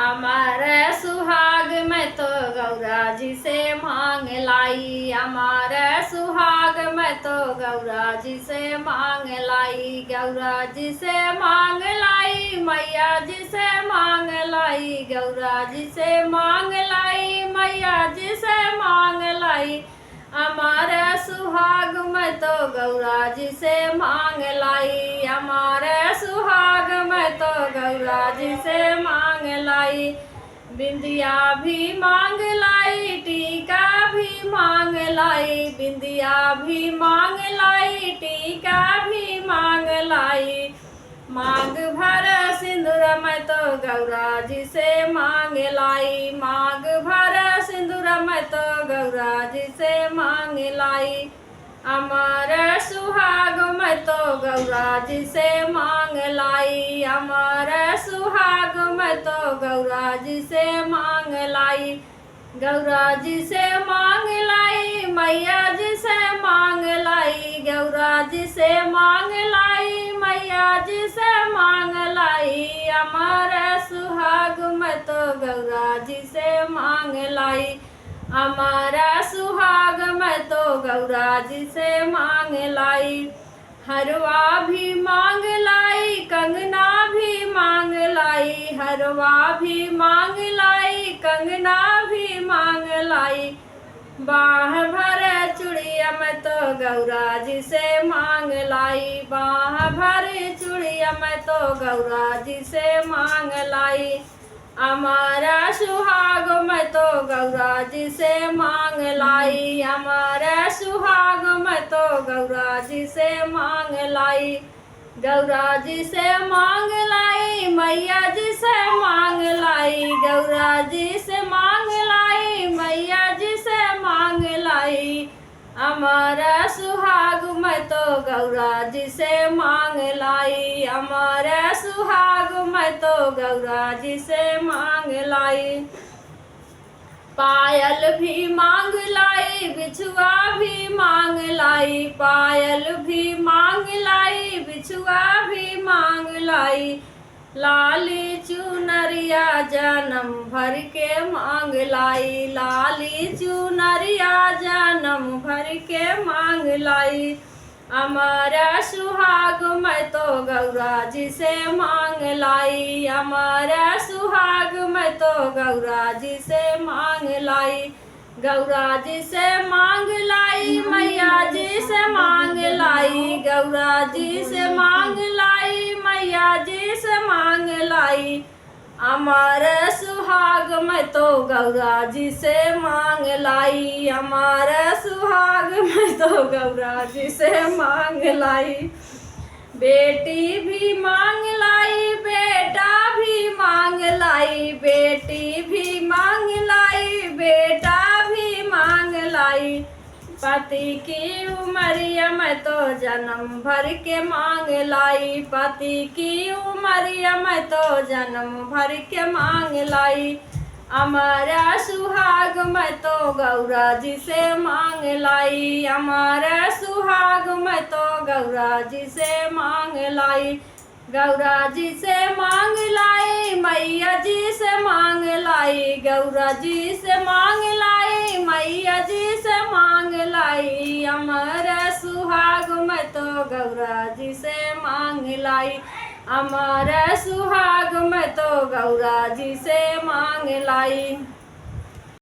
अमर सुहाग मैं तो गौरा जी से मांग लाई। अमर सुहाग मैं तो गौरा जी से मांग लाई। गौरा जी से मांग लाई, मैया जी से मांग लाई। गौरा जी से मांग लाई, मैया जी से मांग लाई। अमर सुहाग मैं तो गौरा जी से मांग लाई। अमर सुहाग मैं तो गौरा जी से मांग लाई। बिंदिया भी मांग लाई, टीका भी मांग लाई। बिंदिया भी मांग लाई, टीका भी मांग लाई। मांग भर सिंदूर मैं तो गौरा जी से मांग लाई। मांग भर सिंदूर मैं तो गौरा जी से मांग लाई। अमर सुहाग मैं तो गौरा जी से मांग लाई। अमर सुहाग मैं तो गौरा जी से मांग लाई। गौरा जी से मांग लाई, मैया जी से मांग लाई। गौरा जी से मांग लाई, मैया जी से मांग लाई। अमर सुहाग मैं तो गौरा जी से मांग लाई। अमर सुहाग मैं तो गौरा जी से मांग लाई। हरवा भी मांग लाई, कंगना भी मांग लाई। हरवा भी मांग लाई, कंगना भी मांग लाई। बाह भर चूड़िया मैं तो गौरा जी से मांग लाई। बाह भर चूड़िया मैं तो गौरा जी से मांग लाई। अमर सुहाग मैं तो गौरा जी से मांग लाई। अमर सुहाग मैं तो गौरा जी से मांग लाई। गौरा जी से मांग लाई, मैया जी से मांग लाई। गौरा जी से मांग लाई, मैया जी से मांग लाई। अमर सुहाग मैं तो गौरा जी से मांग लाई। अमर सुहाग मैं तो गौरा जी से मांग लाई। पायल भी मांग लाई, बिछुआ भी मांग लाई। पायल भी मांग लाई, बिछुआ भी मांग लाई। लाली चुनरिया जन्म भर के मांग लाई। लाली चुनरिया जन्म भर के मांग लाई। अमर सुहाग मैं तो गौरा जी से मांग लाई। अमर सुहाग मैं तो गौरा जी से मांग लाई। गौरा जी से मांग लाई, मैया जी से मांग लाई। गौरा जी से मांग लाई, मैया जी से मांग लाई। अमर सुहाग मैं तो गौरा जी से मांग लाई। अमर सुहाग मैं तो गौरा जी से मांग लाई। बेटी भी मांग लाई, बेटा भी मांग लाई। बेटी भी मांग लाई, बेटा भी मांग लाई। पति की उमरिया मैं तो जन्म भर के मांग लाई। पति की उमरिया मैं तो जन्म भर के मांग लाई। अमर सुहाग मैं तो गौरा जी से मांग लाई। अमर सुहाग मैं तो गौरा जी से मांग लाई। गौरा जी से मांग लाई, मैया जी से मांग लाई। गौरा जी से मांग लाई, मैया जी से मांग लाई। अमर सुहाग मैं तो गौरा जी से मांग लाई। अमर सुहाग मैं तो गौरा जी से मांग लाई।